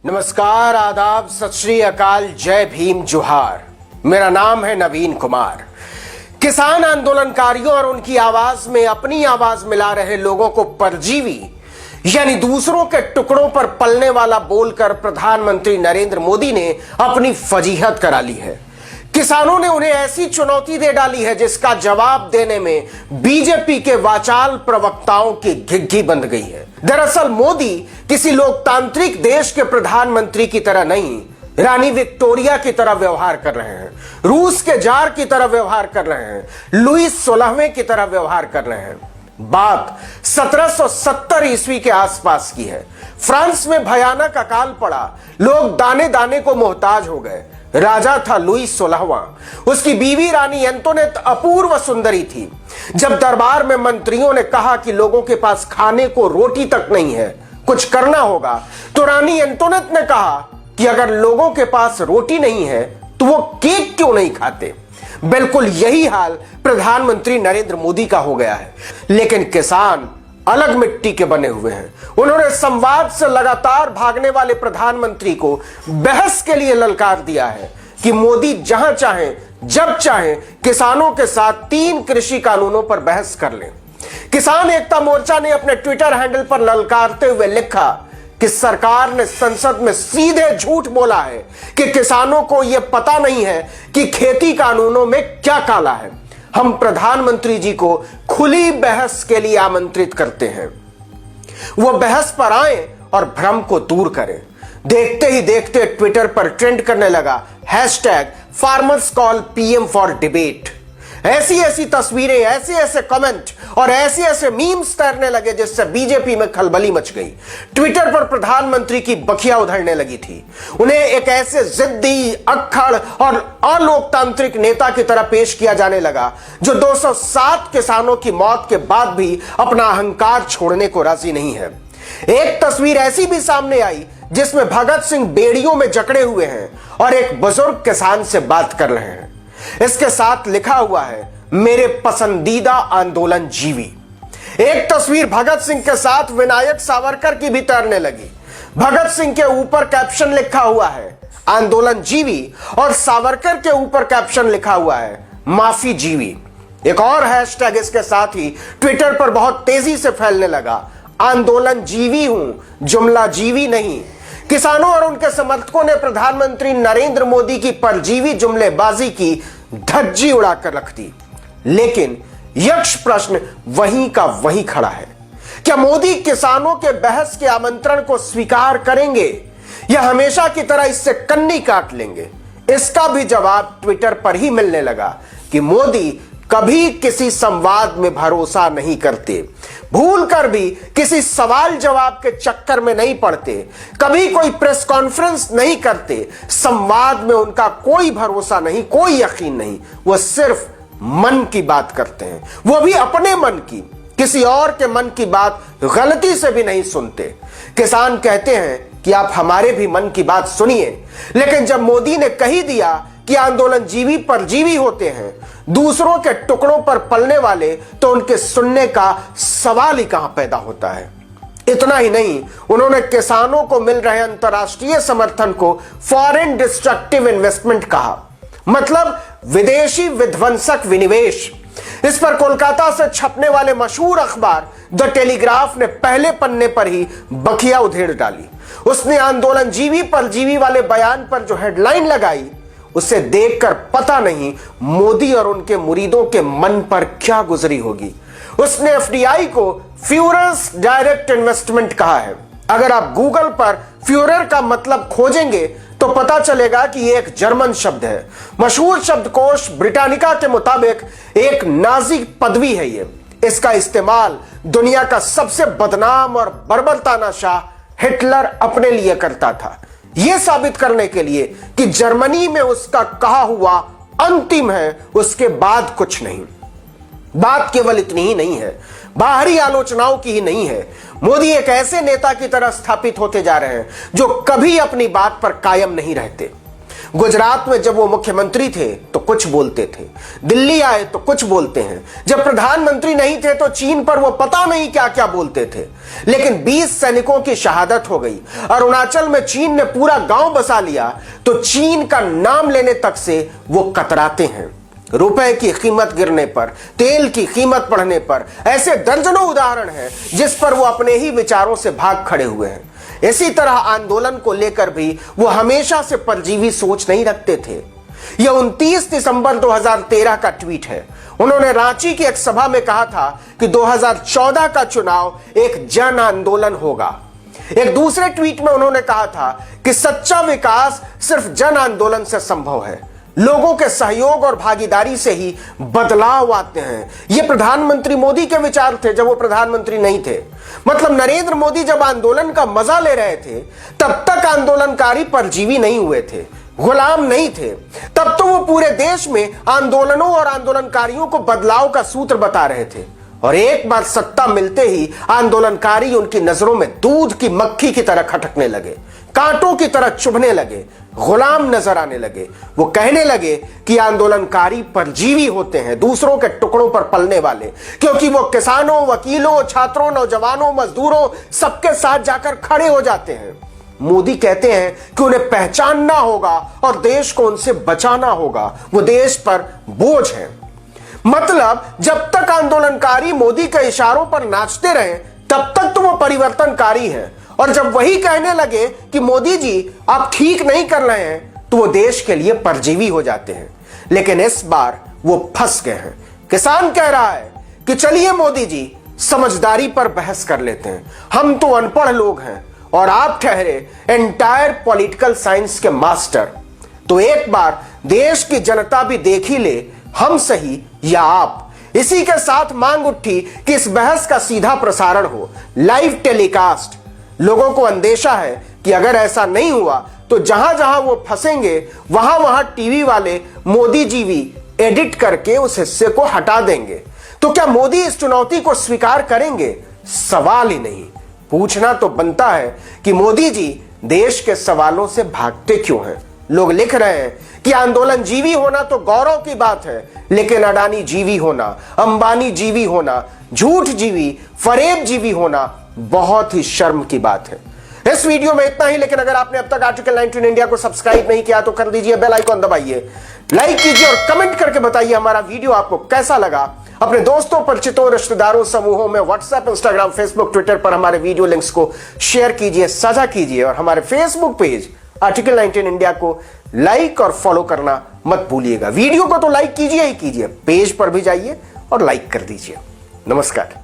नमस्कार, आदाब, सत श्री अकाल, जय भीम, जोहार। मेरा नाम है नवीन कुमार। किसान आंदोलनकारियों और उनकी आवाज में अपनी आवाज मिला रहे लोगों को परजीवी यानी दूसरों के टुकड़ों पर पलने वाला बोलकर प्रधानमंत्री नरेंद्र मोदी ने अपनी फजीहत करा ली है। किसानों ने उन्हें ऐसी चुनौती दे डाली है जिसका जवाब देने में बीजेपी के वाचाल प्रवक्ताओं की घिघी बंध गई है। दरअसल मोदी किसी लोकतांत्रिक देश के प्रधानमंत्री की तरह नहीं, रानी विक्टोरिया की तरह व्यवहार कर रहे हैं, रूस के जार की तरह व्यवहार कर रहे हैं, लुईस 16वें की तरह व्यवहार कर रहे हैं। बात 1770 ईस्वी के आसपास की है। फ्रांस में भयानक अकाल पड़ा, लोग दाने दाने को मोहताज हो गए। राजा था लुईस 16वां, उसकी बीवी रानी एंटोनेट अपूर्व सुंदरी थी। जब दरबार में मंत्रियों ने कहा कि लोगों के पास खाने को रोटी तक नहीं है, कुछ करना होगा, तो रानी एंटोनेट ने कहा कि अगर लोगों के पास रोटी नहीं है तो वो केक क्यों नहीं खाते। बिल्कुल यही हाल प्रधानमंत्री नरेंद्र मोदी का हो गया है। लेकिन किसान अलग मिट्टी के बने हुए हैं। उन्होंने संवाद से लगातार भागने वाले प्रधानमंत्री को बहस के लिए ललकार दिया है कि मोदी जहां चाहें जब चाहें किसानों के साथ 3 कृषि कानूनों पर बहस कर लें। किसान एकता मोर्चा ने अपने ट्विटर हैंडल पर ललकारते हुए लिखा कि सरकार ने संसद में सीधे झूठ बोला है कि किसानों को यह पता नहीं है कि खेती कानूनों में क्या काला है। हम प्रधानमंत्री जी को खुली बहस के लिए आमंत्रित करते हैं, वो बहस पर आए और भ्रम को दूर करें। देखते ही देखते ट्विटर पर ट्रेंड करने लगा #farmers call PM for debate. ऐसी ऐसी तस्वीरें, ऐसे ऐसे कमेंट और ऐसे ऐसे मीम्स तैरने लगे जिससे बीजेपी में खलबली मच गई। ट्विटर पर प्रधानमंत्री की बखिया उधड़ने लगी थी। उन्हें एक ऐसे जिद्दी, अक्खड़ और अलोकतांत्रिक नेता की तरह पेश किया जाने लगा जो 207 किसानों की मौत के बाद भी अपना अहंकार छोड़ने को राजी नहीं है। एक तस्वीर ऐसी भी सामने आई जिसमें भगत सिंह बेड़ियों में जकड़े हुए हैं और एक बुजुर्ग किसान से बात कर रहे हैं। इसके साथ लिखा हुआ है, मेरे पसंदीदा आंदोलन जीवी। एक तस्वीर भगत सिंह के साथ विनायक सावरकर की भी तैरने लगी। भगत सिंह के ऊपर कैप्शन लिखा हुआ है आंदोलन जीवी और सावरकर के ऊपर कैप्शन लिखा हुआ है माफी जीवी। एक और हैशटैग इसके साथ ही ट्विटर पर बहुत तेजी से फैलने लगा, आंदोलन जीवी हूं, जुमला जीवी नहीं। किसानों और उनके समर्थकों ने प्रधानमंत्री नरेंद्र मोदी की परजीवी जुमलेबाजी की धज्जी उड़ाकर रख दी। लेकिन यक्ष प्रश्न वहीं का वहीं खड़ा है, क्या मोदी किसानों के बहस के आमंत्रण को स्वीकार करेंगे या हमेशा की तरह इससे कन्नी काट लेंगे? इसका भी जवाब ट्विटर पर ही मिलने लगा कि मोदी कभी किसी संवाद में भरोसा नहीं करते, भूल कर भी किसी सवाल जवाब के चक्कर में नहीं पड़ते, कभी कोई प्रेस कॉन्फ्रेंस नहीं करते, संवाद में उनका कोई भरोसा नहीं, कोई यकीन नहीं। वो सिर्फ मन की बात करते हैं, वो भी अपने मन की, किसी और के मन की बात गलती से भी नहीं सुनते। किसान कहते हैं कि आप हमारे भी मन की बात सुनिए, लेकिन जब मोदी ने कही दिया कि आंदोलन जीवी परजीवी होते हैं, दूसरों के टुकड़ों पर पलने वाले, तो उनके सुनने का सवाल ही कहां पैदा होता है। इतना ही नहीं, उन्होंने किसानों को मिल रहे अंतर्राष्ट्रीय समर्थन को फॉरेन डिस्ट्रक्टिव इन्वेस्टमेंट कहा, मतलब विदेशी विध्वंसक विनिवेश। इस पर कोलकाता से छपने वाले मशहूर अखबार द टेलीग्राफ ने पहले पन्ने पर ही बखिया उधेड़ डाली। उसने आंदोलन जीवी परजीवी वाले बयान पर जो हेडलाइन लगाई, उसे देखकर पता नहीं मोदी और उनके मुरीदों के मन पर क्या गुजरी होगी। उसने एफडीआई को फ्यूरर्स डायरेक्ट इन्वेस्टमेंट कहा है। अगर आप गूगल पर फ्यूरर का मतलब खोजेंगे तो पता चलेगा कि यह एक जर्मन शब्द है। मशहूर शब्दकोश ब्रिटानिका के मुताबिक एक नाजी पदवी है ये। इसका इस्तेमाल दुनिया का सबसे बदनाम और बर्बरताना शाह हिटलर अपने लिए करता था, यह साबित करने के लिए कि जर्मनी में उसका कहा हुआ अंतिम है, उसके बाद कुछ नहीं। बात केवल इतनी ही नहीं है, बाहरी आलोचनाओं की ही नहीं है। मोदी एक ऐसे नेता की तरह स्थापित होते जा रहे हैं जो कभी अपनी बात पर कायम नहीं रहते। गुजरात में जब वो मुख्यमंत्री थे तो कुछ बोलते थे, दिल्ली आए तो कुछ बोलते हैं, जब प्रधानमंत्री नहीं थे तो चीन पर वो पता नहीं क्या क्या बोलते थे। लेकिन 20 सैनिकों की शहादत हो गई, अरुणाचल में चीन ने पूरा गांव बसा लिया तो चीन का नाम लेने तक से वो कतराते हैं। रुपए की कीमत गिरने पर, तेल की कीमत बढ़ने पर, ऐसे दर्जनों उदाहरण हैं जिस पर वो अपने ही विचारों से भाग खड़े हुए हैं। इसी तरह आंदोलन को लेकर भी वो हमेशा से परजीवी सोच नहीं रखते थे। यह 29 दिसंबर 2013 का ट्वीट है। उन्होंने रांची की एक सभा में कहा था कि 2014 का चुनाव एक जन आंदोलन होगा। एक दूसरे ट्वीट में उन्होंने कहा था कि सच्चा विकास सिर्फ जन आंदोलन से संभव है, लोगों के सहयोग और भागीदारी से ही बदलाव आते हैं। ये प्रधानमंत्री मोदी के विचार थे जब वो प्रधानमंत्री नहीं थे। मतलब नरेंद्र मोदी जब आंदोलन का मजा ले रहे थे तब तक आंदोलनकारी परजीवी नहीं हुए थे, गुलाम नहीं थे। तब तो वो पूरे देश में आंदोलनों और आंदोलनकारियों को बदलाव का सूत्र बता रहे थे। और एक बार सत्ता मिलते ही आंदोलनकारी उनकी नजरों में दूध की मक्खी की तरह खटकने लगे, कांटों की तरह चुभने लगे, गुलाम नजर आने लगे। वो कहने लगे कि आंदोलनकारी परजीवी होते हैं, दूसरों के टुकड़ों पर पलने वाले, क्योंकि वो किसानों, वकीलों, छात्रों, नौजवानों, मजदूरों सबके साथ जाकर खड़े हो जाते हैं। मोदी कहते हैं कि उन्हें पहचानना होगा और देश को उनसे बचाना होगा, वो देश पर बोझ है। मतलब जब तक आंदोलनकारी मोदी के इशारों पर नाचते रहे तब तक तो वो परिवर्तनकारी हैं, और जब वही कहने लगे कि मोदी जी आप ठीक नहीं कर रहे हैं तो वो देश के लिए परजीवी हो जाते हैं। लेकिन इस बार वो फंस गए हैं। किसान कह रहा है कि चलिए मोदी जी समझदारी पर बहस कर लेते हैं, हम तो अनपढ़ लोग हैं और आप ठहरे एंटायर पॉलिटिकल साइंस के मास्टर। तो एक बार देश की जनता भी देख ही ले, हम सही या आप। इसी के साथ मांग उठी कि इस बहस का सीधा प्रसारण हो, लाइव टेलीकास्ट। लोगों को अंदेशा है कि अगर ऐसा नहीं हुआ तो जहां जहां वो फंसेंगे वहां वहां टीवी वाले मोदी जी भी एडिट करके उस हिस्से को हटा देंगे। तो क्या मोदी इस चुनौती को स्वीकार करेंगे? सवाल ही नहीं। पूछना तो बनता है कि मोदी जी देश के सवालों से भागते क्यों हैं? लोग लिख रहे हैं कि आंदोलन जीवी होना तो गौरव की बात है, लेकिन अडानी जीवी होना, अंबानी जीवी होना, झूठ जीवी, फरेब जीवी होना बहुत ही शर्म की बात है। इस वीडियो में इतना ही, लेकिन अगर आपने अब तक आर्टिकल 19 इंडिया को सब्सक्राइब नहीं किया तो कर दीजिए, बेल आइकॉन दबाइए, लाइक कीजिए और कमेंट करके बताइए हमारा वीडियो आपको कैसा लगा। अपने दोस्तों, परिचितों, रिश्तेदारों, समूहों में व्हाट्सएप, इंस्टाग्राम, फेसबुक, ट्विटर पर हमारे वीडियो लिंक्स को शेयर कीजिए, साझा कीजिए और हमारे फेसबुक पेज आर्टिकल 19 इंडिया को लाइक और फॉलो करना मत भूलिएगा। वीडियो को तो लाइक कीजिए ही कीजिए, पेज पर भी जाइए और लाइक कर दीजिए। नमस्कार।